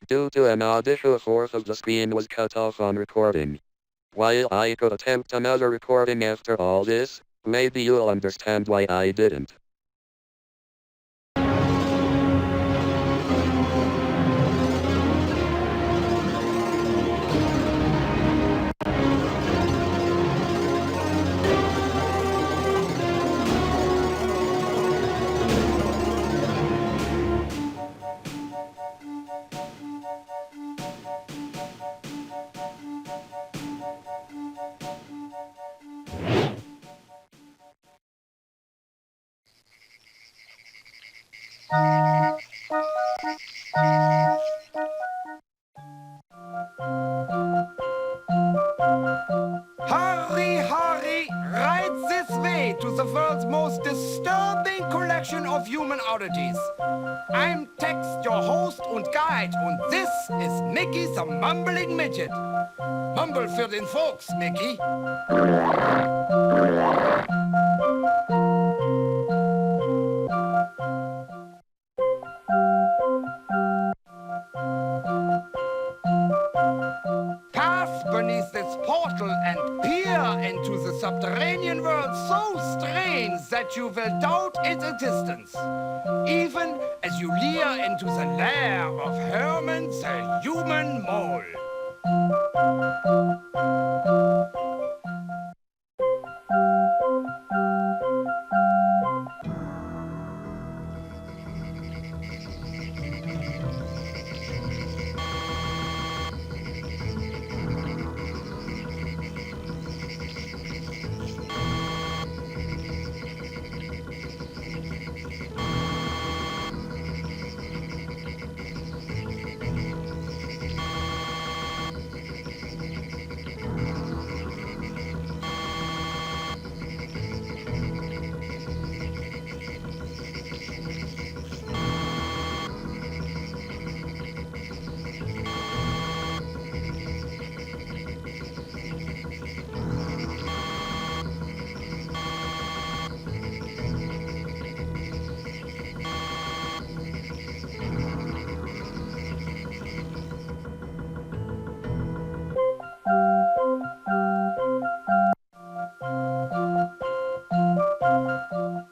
Due to an audio source of the screen was cut off on recording. While I could attempt another recording after all this, maybe you'll understand why I didn't. Hurry, hurry, right this way to the world's most disturbing collection of human oddities. I'm Tex, your host und guide, und this is Mickey the Mumbling Midget. Mumble für den Folks, Mickey. Pass beneath this portal and peer into the subterranean world so strange that you will doubt its existence, even as you leer into the lair of Herman the human mole.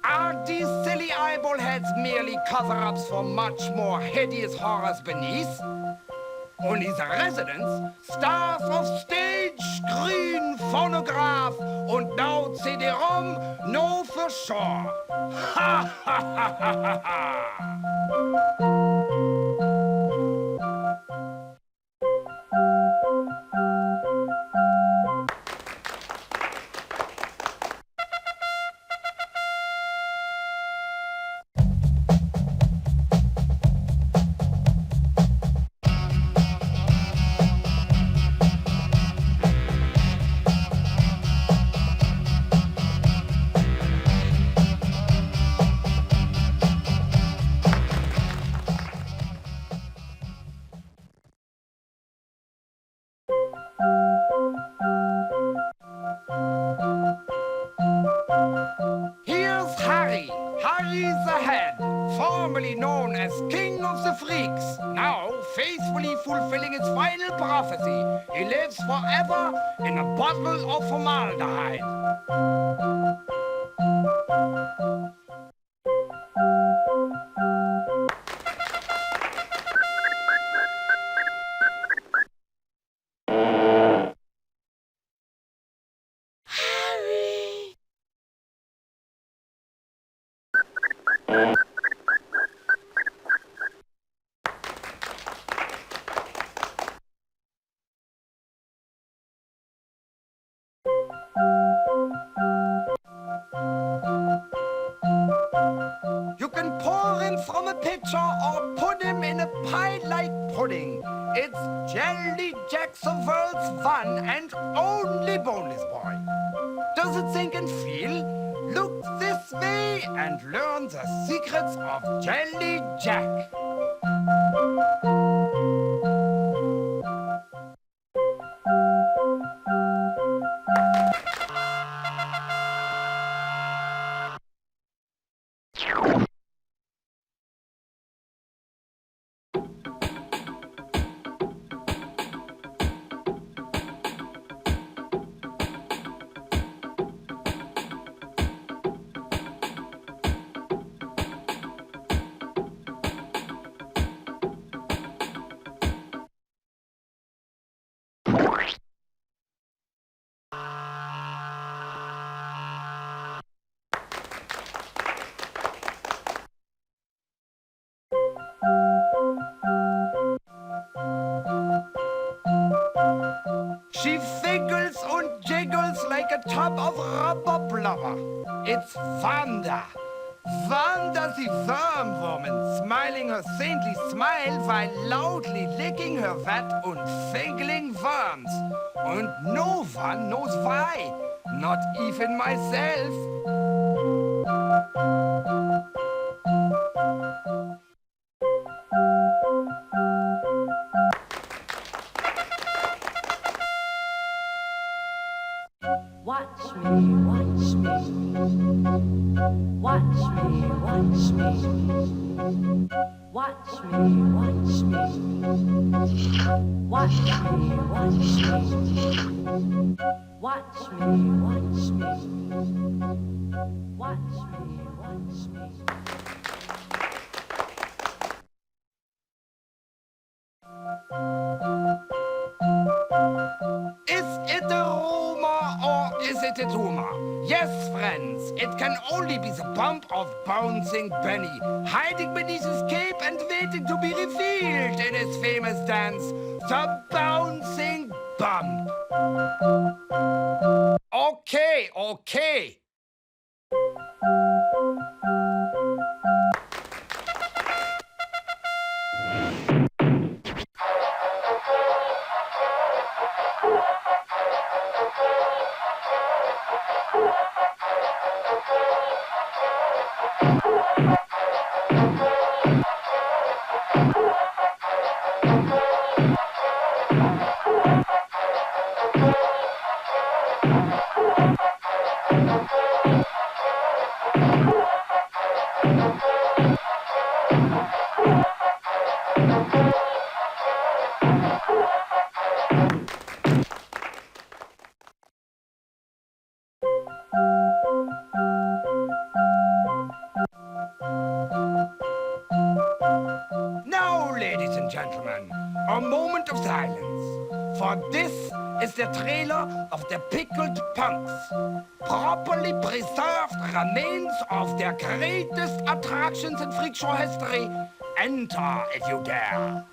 Are these silly eyeball heads merely cover-ups for much more hideous horrors beneath? Only the residents, stars of stage, screen, phonograph und now CD-ROM know for sure. Ha ha ha ha ha ha! Here's Harry, Harry the Head, formerly known as King of the Freaks, now faithfully fulfilling its final prophecy. He lives forever in a bottle of formaldehyde. You can pour him from a pitcher or put him in a pie like pudding. It's Jelly Jack's the world's one and only boneless boy. Does it think and feel? Look this way and learn the secrets of Jelly Jack. She figgles and jiggles like a tub of rubber blubber. It's Wanda. Wanda the worm woman, smiling her saintly smile while loudly licking her wet and figgling worms. And no one knows why, not even myself. Watch me, watch me. Watch me, watch me. Watch me, watch me. Watch me, watch me. Watch me, watch me. Watch me, watch me. Is it a rumor or is it a tumor? Yes, friends, it can only be the bump of Bouncing Benny, hiding beneath his cape and waiting to be revealed in his famous dance, the Bouncing Bump. Okay, okay. Now, ladies and gentlemen, a moment of silence. For this is the trailer of the Pickled Punks, properly preserved remains of their greatest attractions in Freakshow history. Enter if you dare.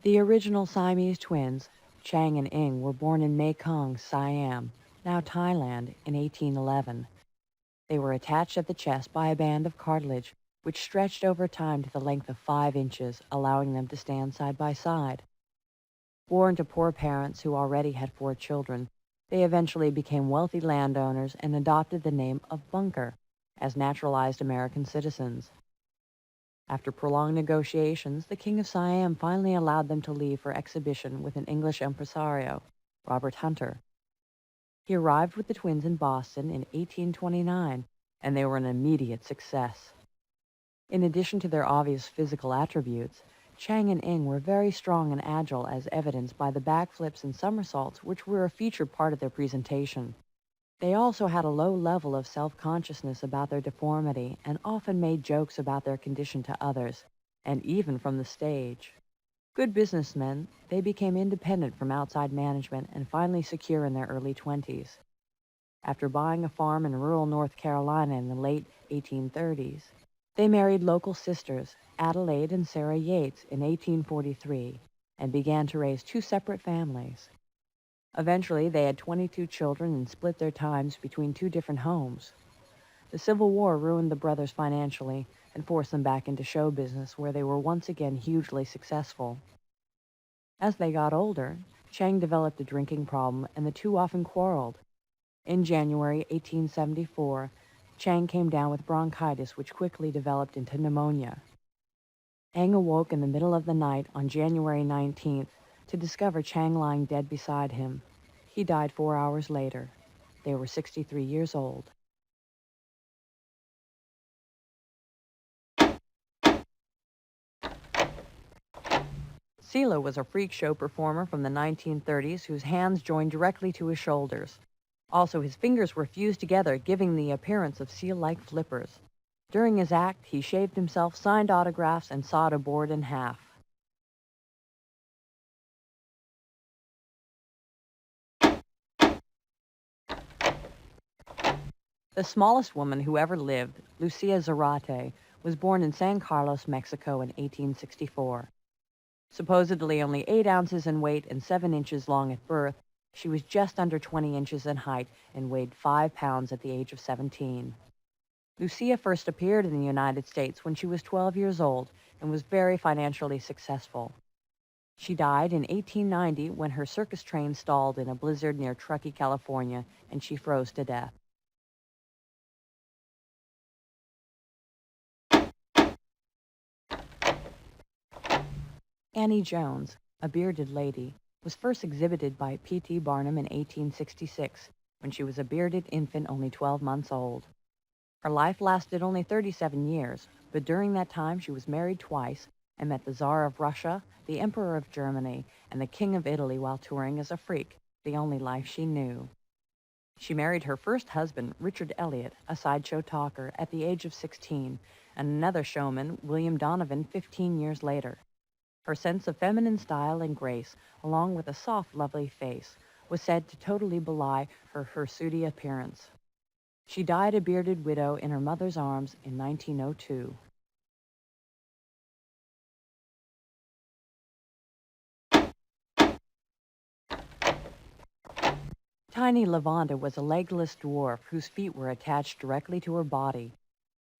The original Siamese twins, Chang and Ing, were born in Mekong, Siam, now Thailand, in 1811. They were attached at the chest by a band of cartilage, which stretched over time to the length of 5 inches, allowing them to stand side by side. Born to poor parents who already had 4 children, they eventually became wealthy landowners and adopted the name of Bunker as naturalized American citizens. After prolonged negotiations, the King of Siam finally allowed them to leave for exhibition with an English impresario, Robert Hunter. He arrived with the twins in Boston in 1829, and they were an immediate success. In addition to their obvious physical attributes, Chang and Ing were very strong and agile, as evidenced by the backflips and somersaults, which were a featured part of their presentation. They also had a low level of self-consciousness about their deformity and often made jokes about their condition to others, and even from the stage. Good businessmen, they became independent from outside management and finally secure in their early 20s. After buying a farm in rural North Carolina in the late 1830s, they married local sisters, Adelaide and Sarah Yates, in 1843, and began to raise 2 separate families. Eventually, they had 22 children and split their times between 2 different homes. The Civil War ruined the brothers financially and forced them back into show business, where they were once again hugely successful. As they got older, Chang developed a drinking problem, and the two often quarreled. In January 1874, Chang came down with bronchitis, which quickly developed into pneumonia. Eng awoke in the middle of the night on January 19th to discover Chang lying dead beside him. He died 4 hours later. They were 63 years old. Sela was a freak show performer from the 1930s whose hands joined directly to his shoulders. Also, his fingers were fused together, giving the appearance of seal-like flippers. During his act, he shaved himself, signed autographs, and sawed a board in half. The smallest woman who ever lived, Lucia Zarate, was born in San Carlos, Mexico in 1864. Supposedly only 8 ounces in weight and 7 inches long at birth, she was just under 20 inches in height and weighed 5 pounds at the age of 17. Lucia first appeared in the United States when she was 12 years old and was very financially successful. She died in 1890 when her circus train stalled in a blizzard near Truckee, California, and she froze to death. Annie Jones, a bearded lady, was first exhibited by P.T. Barnum in 1866, when she was a bearded infant only 12 months old. Her life lasted only 37 years, but during that time she was married twice and met the Tsar of Russia, the Emperor of Germany, and the King of Italy while touring as a freak, the only life she knew. She married her first husband, Richard Elliott, a sideshow talker, at the age of 16, and another showman, William Donovan, 15 years later. Her sense of feminine style and grace, along with a soft, lovely face, was said to totally belie her hirsute appearance. She died a bearded widow in her mother's arms in 1902. Tiny Lavanda was a legless dwarf whose feet were attached directly to her body.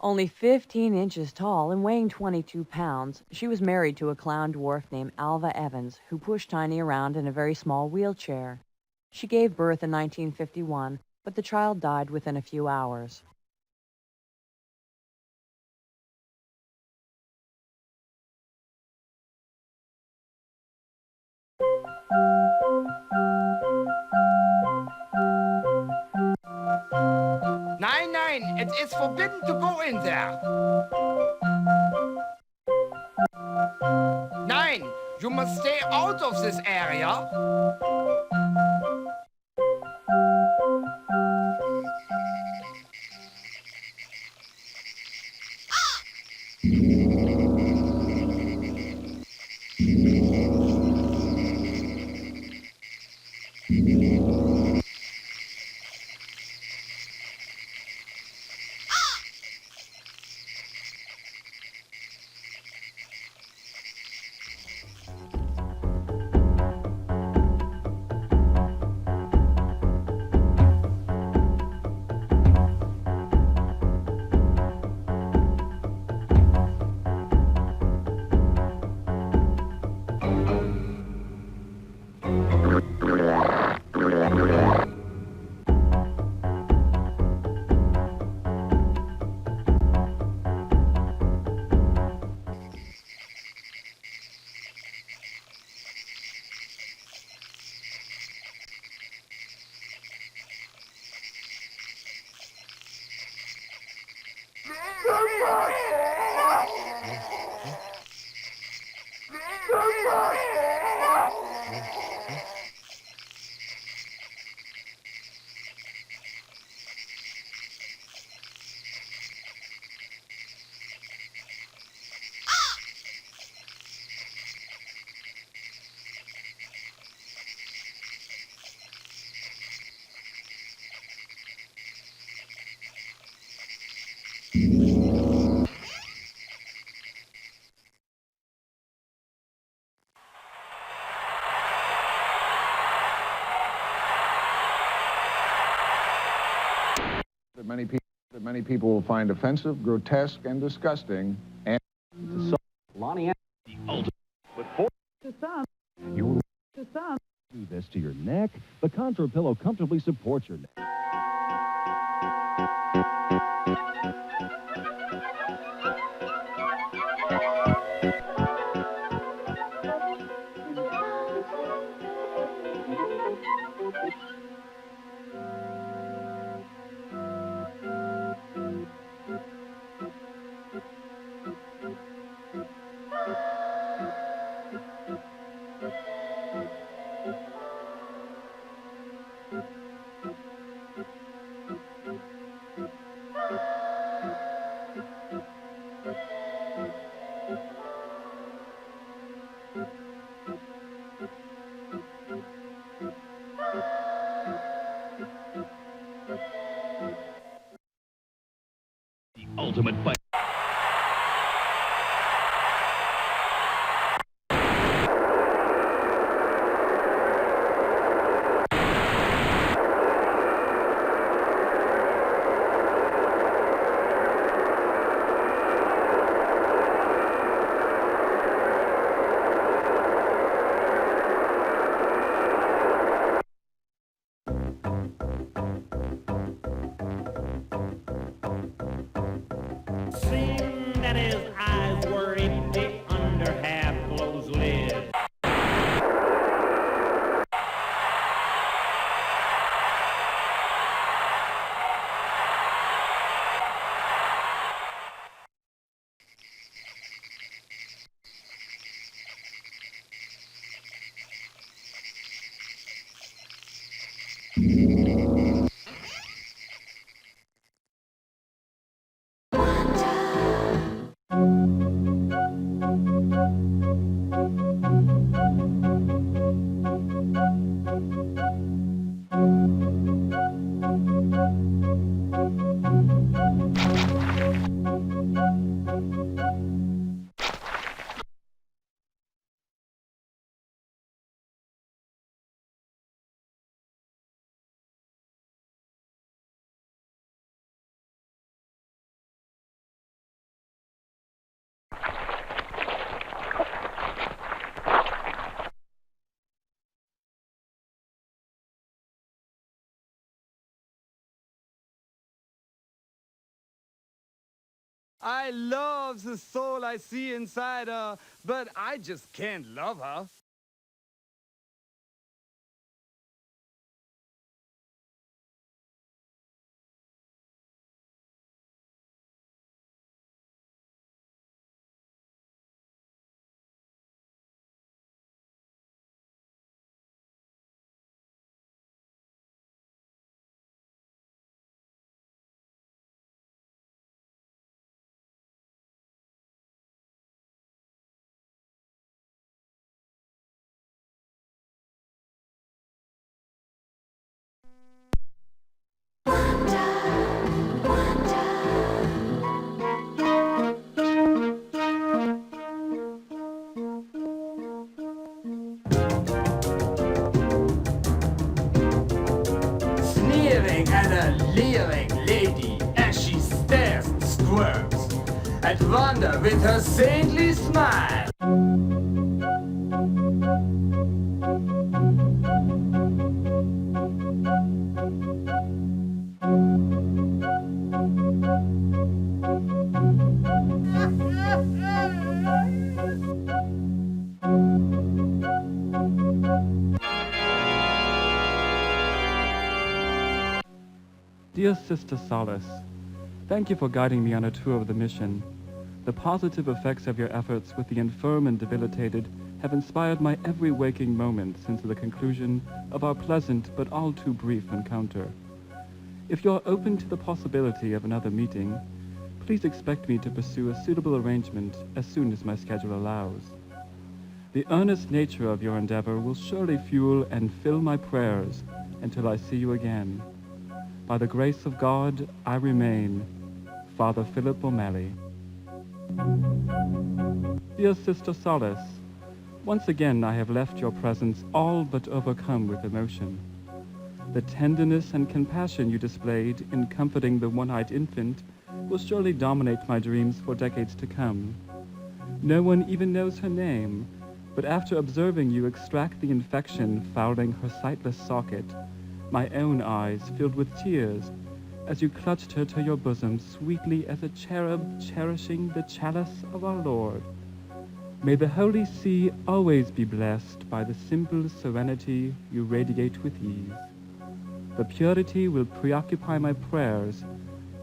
Only 15 inches tall and weighing 22 pounds, she was married to a clown dwarf named Alva Evans, who pushed Tiny around in a very small wheelchair. She gave birth in 1951, but the child died within a few hours. Nein, nein, it is forbidden to go in there. Nein, you must stay out of this area. That many people will find offensive, grotesque, and disgusting. And Lonnie, the ultimate with 4 to some. You to some. Do this to your neck. The Contour Pillow comfortably supports your neck. The ultimate fight. Seemed that his eyes were empty under half-closed lids. I love the soul I see inside her, but I just can't love her. Sneering at a leering lady as she stares and squirms, at wonder with her saintly smile. Dear Sister Solas, thank you for guiding me on a tour of the mission. The positive effects of your efforts with the infirm and debilitated have inspired my every waking moment since the conclusion of our pleasant but all too brief encounter. If you're open to the possibility of another meeting, please expect me to pursue a suitable arrangement as soon as my schedule allows. The earnest nature of your endeavor will surely fuel and fill my prayers until I see you again. By the grace of God, I remain, Father Philip O'Malley. Dear Sister Solas, once again I have left your presence all but overcome with emotion. The tenderness and compassion you displayed in comforting the one-eyed infant will surely dominate my dreams for decades to come. No one even knows her name, but after observing you extract the infection fouling her sightless socket, my own eyes filled with tears as you clutched her to your bosom sweetly as a cherub cherishing the chalice of our Lord. May the Holy See always be blessed by the simple serenity you radiate with ease. The purity will preoccupy my prayers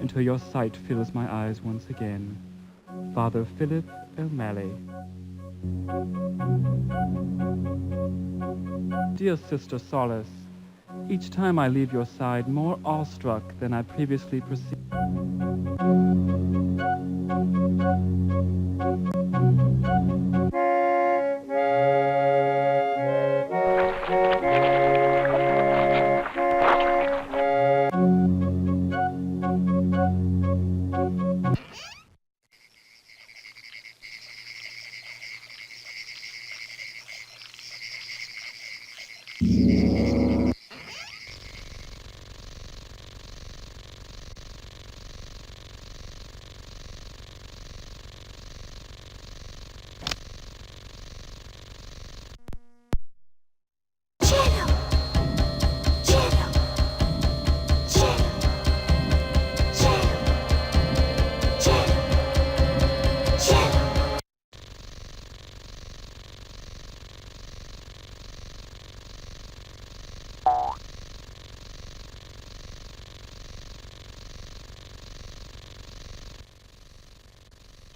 until your sight fills my eyes once again. Father Philip O'Malley. Dear Sister Solas, each time I leave your side more awestruck than I previously perceived.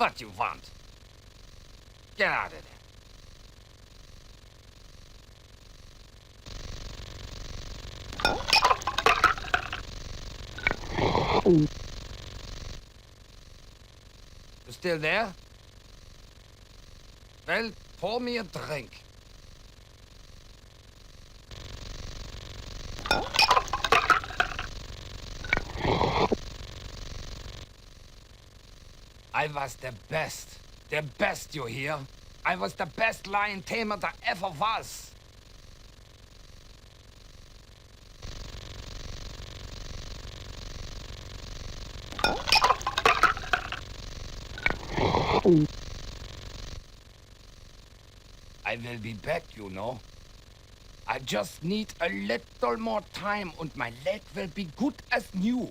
What you want? Get out of there. You still there? Well, pour me a drink. I was the best, you hear? I was the best lion tamer there ever was. I will be back, you know. I just need a little more time and my leg will be good as new.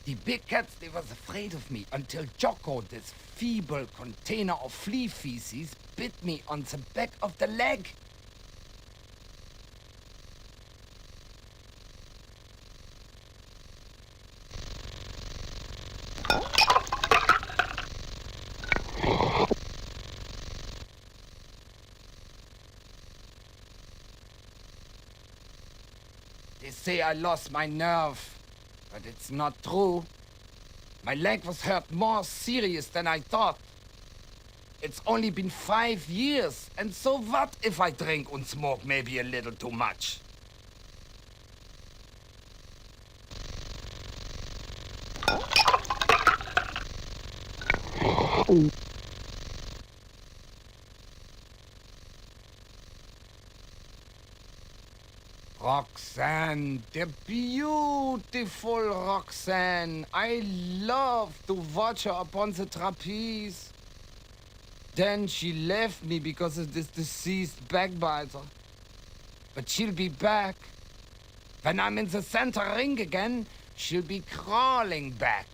The big cats, they was afraid of me until Jocko, this feeble container of flea feces, bit me on the back of the leg. They say I lost my nerve. But it's not true. My leg was hurt more serious than I thought. It's only been 5 years, and so what if I drink and smoke maybe a little too much? Roxanne, the beautiful Roxanne. I love to watch her upon the trapeze. Then she left me because of this deceased backbiter. But she'll be back. When I'm in the center ring again, she'll be crawling back.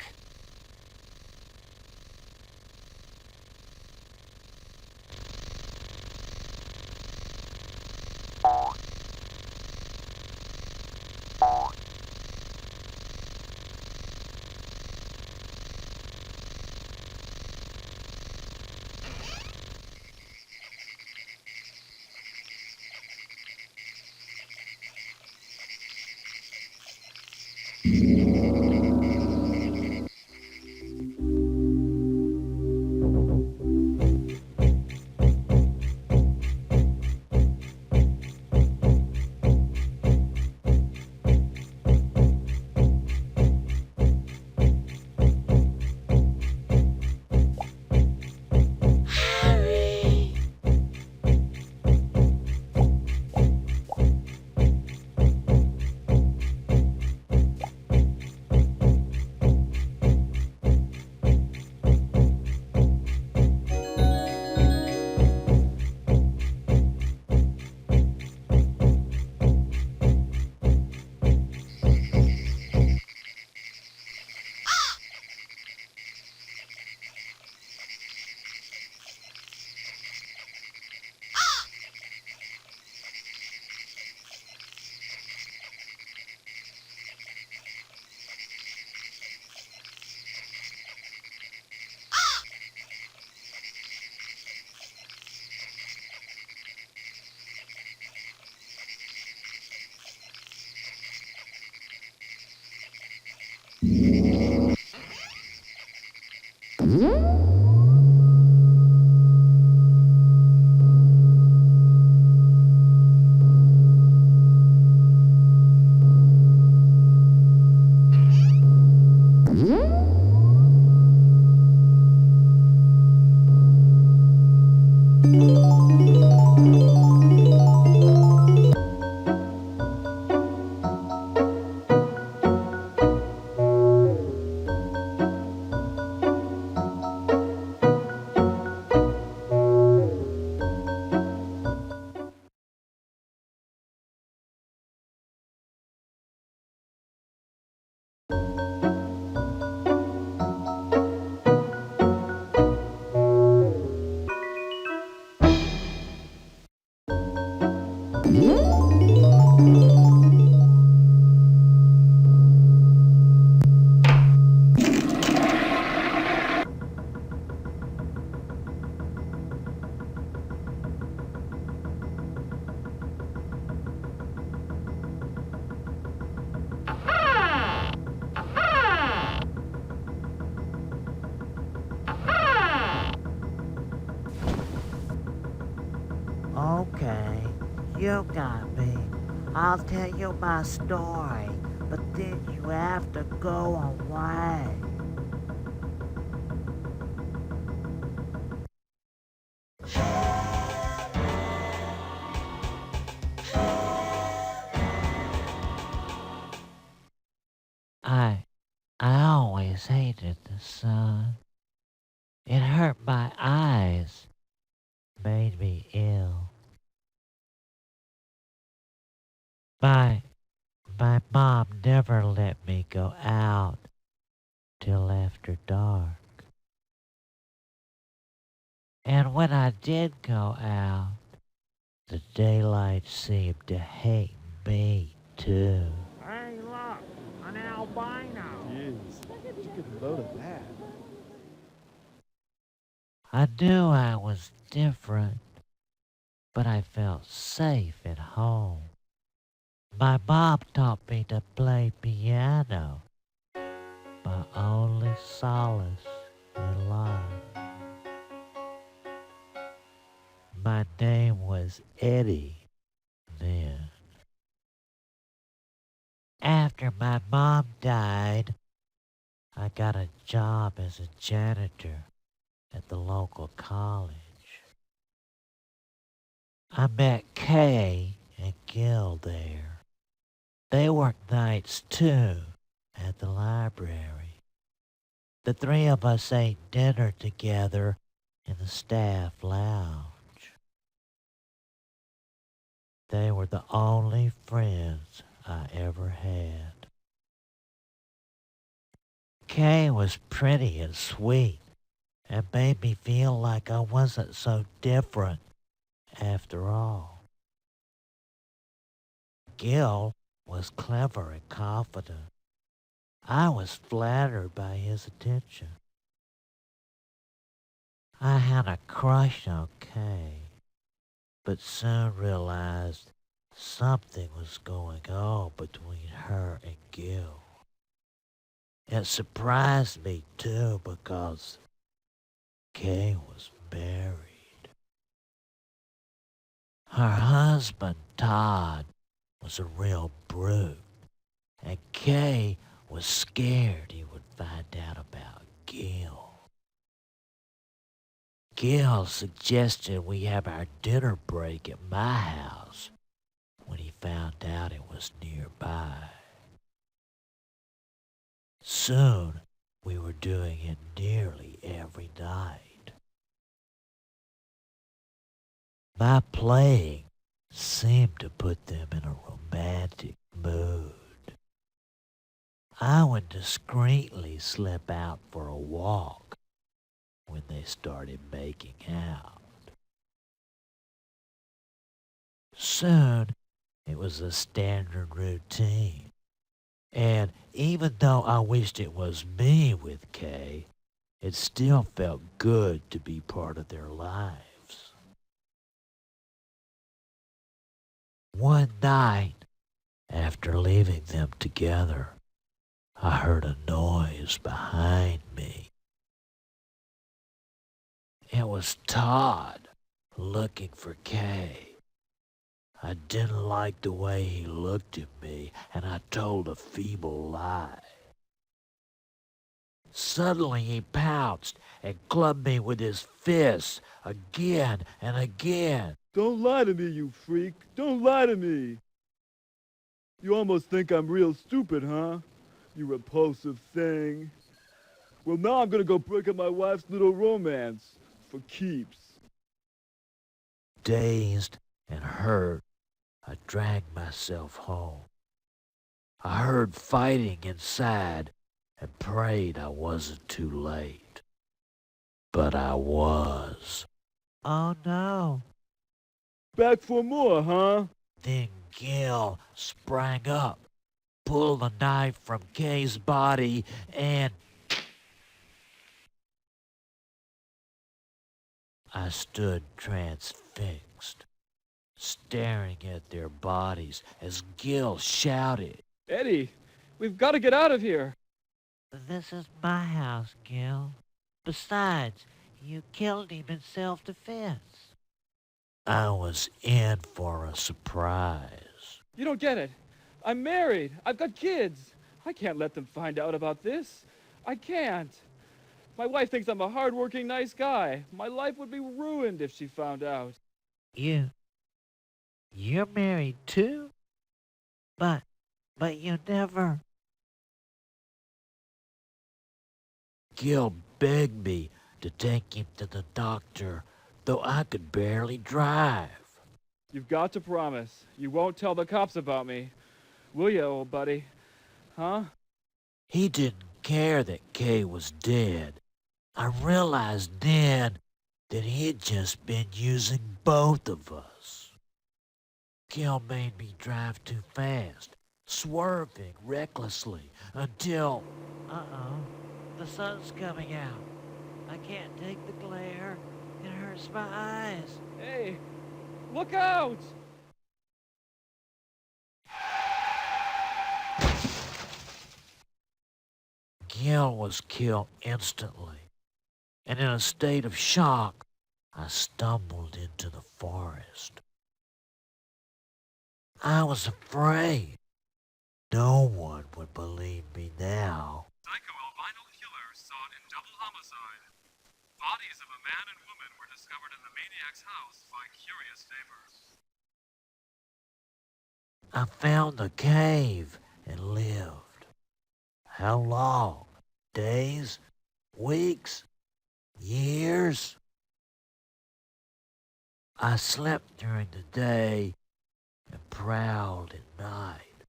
Okay, you got me. I'll tell you my story, but then you have to go away. I always hated the sun. It hurt my eyes, made me ill. My mom never let me go out till after dark. And when I did go out, the daylight seemed to hate me too. Hey, look, an albino. Jeez, where did you get a load of that? I knew I was different, but I felt safe at home. My mom taught me to play piano, my only solace in life. My name was Eddie then. After my mom died, I got a job as a janitor at the local college. I met Kay and Gil there. They worked nights too at the library. The three of us ate dinner together in the staff lounge. They were the only friends I ever had. Kay was pretty and sweet and made me feel like I wasn't so different after all. Gil was clever and confident. I was flattered by his attention. I had a crush on Kay, but soon realized something was going on between her and Gil. It surprised me too because Kay was married. Her husband, Todd, was a real brute, and Kay was scared he would find out about Gil. Gil suggested we have our dinner break at my house when he found out it was nearby. Soon, we were doing it nearly every night. My playing seemed to put them in a romantic mood. I would discreetly slip out for a walk when they started making out. Soon, it was a standard routine. And even though I wished it was me with Kay, it still felt good to be part of their lives. One night, after leaving them together, I heard a noise behind me. It was Todd looking for Kay. I didn't like the way he looked at me, and I told a feeble lie. Suddenly he pounced and clubbed me with his fists again and again. Don't lie to me, you freak. Don't lie to me. You almost think I'm real stupid, huh? You repulsive thing. Well, now I'm gonna go break up my wife's little romance. For keeps. Dazed and hurt, I dragged myself home. I heard fighting inside and prayed I wasn't too late. But I was. Oh no. Back for more, huh? Then Gil sprang up, pulled a knife from Kay's body, and I stood transfixed, staring at their bodies as Gil shouted, Eddie, we've got to get out of here. "This is my house, Gil. Besides, you killed him in self-defense." I was in for a surprise. You don't get it. I'm married. I've got kids. I can't let them find out about this. I can't. My wife thinks I'm a hard-working, nice guy. My life would be ruined if she found out. You're married too? But you never... Gil begged me to take him to the doctor, though I could barely drive. You've got to promise you won't tell the cops about me. Will you, old buddy? Huh? He didn't care that Kay was dead. I realized then that he'd just been using both of us. Gil made me drive too fast, swerving recklessly until... the sun's coming out. I can't take the glare. It hurts my eyes. Hey, look out! Gil was killed instantly, and in a state of shock, I stumbled into the forest. I was afraid. No one would believe me now. Psycho-albino killer sought in double homicide. Bodies of a man and woman were discovered in the maniac's house by curious neighbors. I found the cave and lived. How long? Days? Weeks? Years? I slept during the day and prowled at night.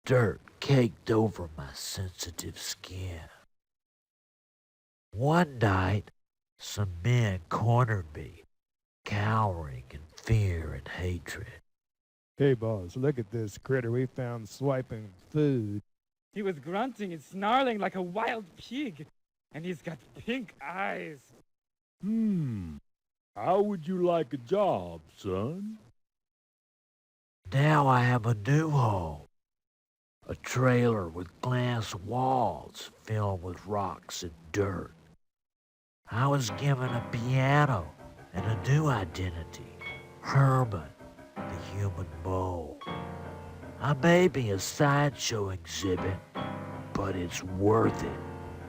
Dirt caked over my sensitive skin. One night, some men cornered me, cowering in fear and hatred. Hey, boss, look at this critter we found swiping food. He was grunting and snarling like a wild pig, and he's got pink eyes. How would you like a job, son? Now I have a new home. A trailer with glass walls filled with rocks and dirt. I was given a piano and a new identity, Herman, the human mole. I may be a sideshow exhibit, but it's worth it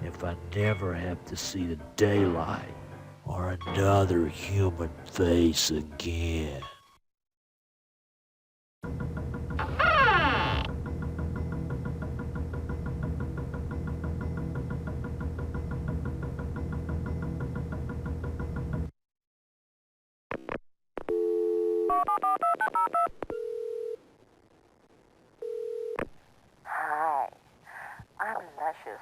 if I never have to see the daylight or another human face again. Hi, I'm Luscious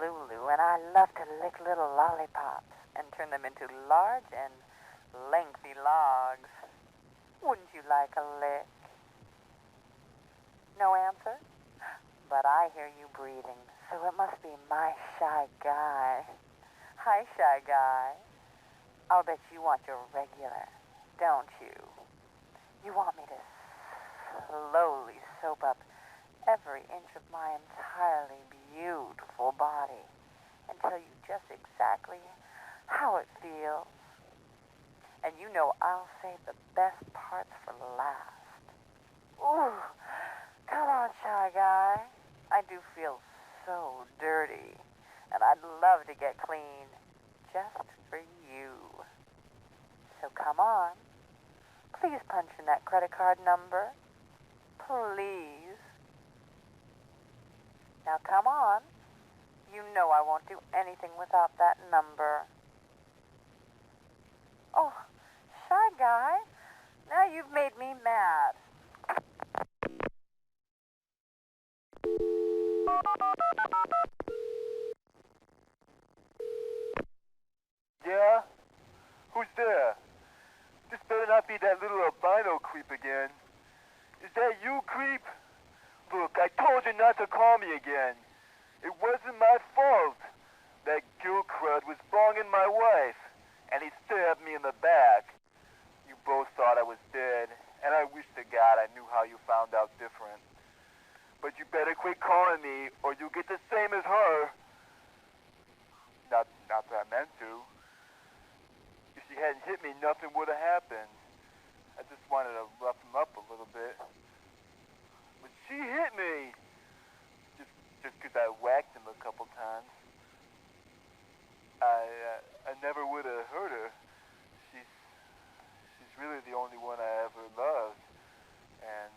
Lulu, and I love to lick little lollipops and turn them into large and lengthy logs. Wouldn't you like a lick? No answer? But I hear you breathing, so it must be my shy guy. Hi, shy guy. I'll bet you want your regular, don't you? You want me to slowly soap up every inch of my entirely beautiful body and tell you just exactly how it feels. And you know I'll save the best parts for last. Ooh, come on, shy guy. I do feel so dirty, and I'd love to get clean just for you. So come on. Please punch in that credit card number. Please. Now come on. You know I won't do anything without that number. Oh, shy guy. Now you've made me mad. Yeah? Who's there? This better not be that little albino creep again. Is that you, creep? Look, I told you not to call me again. It wasn't my fault. That Gil crud was bonging my wife, and he stabbed me in the back. You both thought I was dead, and I wish to God I knew how you found out different. But you better quit calling me, or you'll get the same as her. Not that I meant to. If she hadn't hit me, nothing would have happened. I just wanted to rough him up a little bit. But she hit me. Just 'cause I whacked him a couple times. I never would have hurt her. She's really the only one I ever loved. And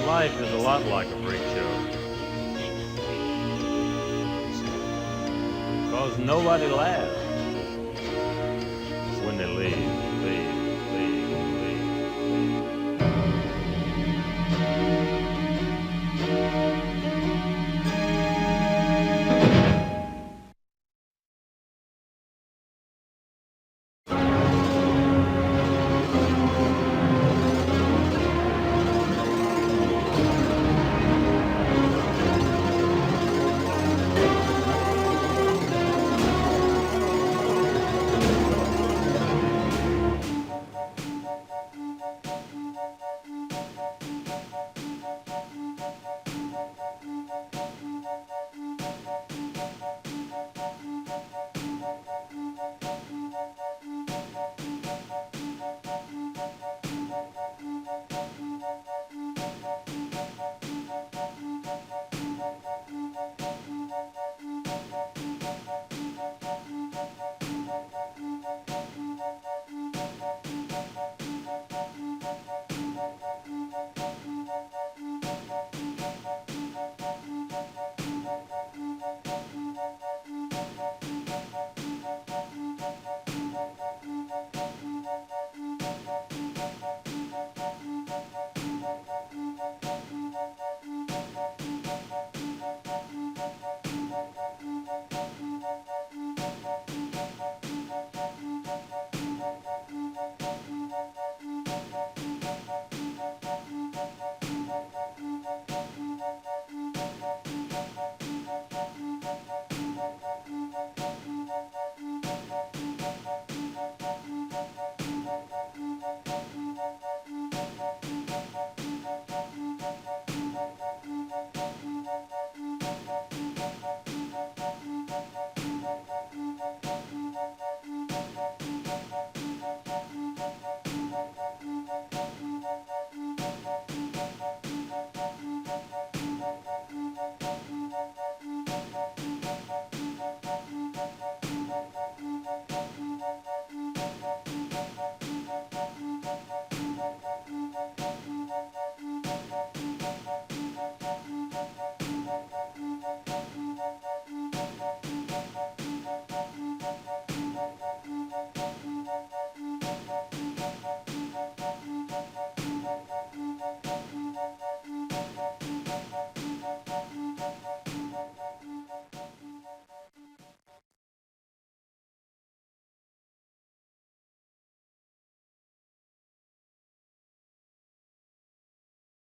Life is a lot like a freak show. Because nobody laughs.